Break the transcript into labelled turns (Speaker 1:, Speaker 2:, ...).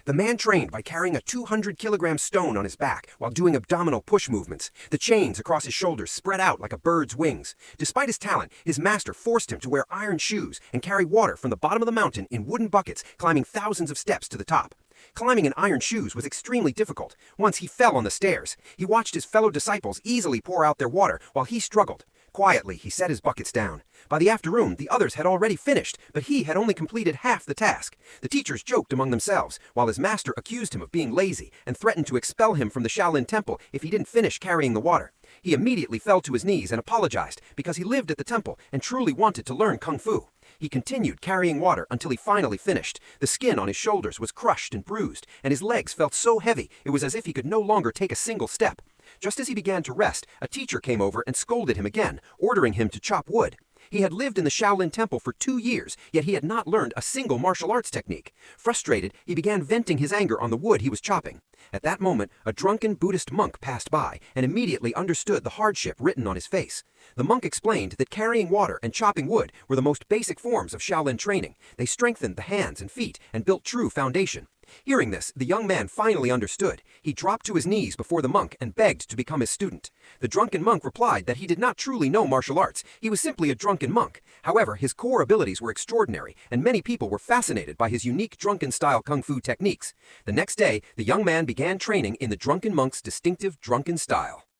Speaker 1: The man trained by carrying a 200-kilogram stone on his back while doing abdominal push movements. The chains across his shoulders spread out like a bird's wings. Despite his talent, his master forced him to wear iron shoes and carry water from the bottom of the mountain in wooden buckets, climbing thousands of steps to the top. Climbing in iron shoes was extremely difficult. Once he fell on the stairs. He watched his fellow disciples easily pour out their water while he struggled. Quietly, he set his buckets down. By the afternoon, the others had already finished, but he had only completed half the task. The teachers joked among themselves, while his master accused him of being lazy and threatened to expel him from the Shaolin temple if he didn't finish carrying the water. He immediately fell to his knees and apologized because he lived at the temple and truly wanted to learn Kung Fu. He continued carrying water until he finally finished. The skin on his shoulders was crushed and bruised, and his legs felt so heavy it was as if he could no longer take a single step. Just as he began to rest, a teacher came over and scolded him again, ordering him to chop wood. He had lived in the Shaolin temple for 2 years, yet he had not learned a single martial arts technique. Frustrated, he began venting his anger on the wood he was chopping. At that moment, a drunken Buddhist monk passed by and immediately understood the hardship written on his face. The monk explained that carrying water and chopping wood were the most basic forms of Shaolin training. They strengthened the hands and feet and built true foundation. Hearing this, the young man finally understood. He dropped to his knees before the monk and begged to become his student. The drunken monk replied that he did not truly know martial arts. He was simply a drunken monk. However, his core abilities were extraordinary, and many people were fascinated by his unique drunken-style kung fu techniques. The next day, the young man began training in the drunken monk's distinctive drunken style.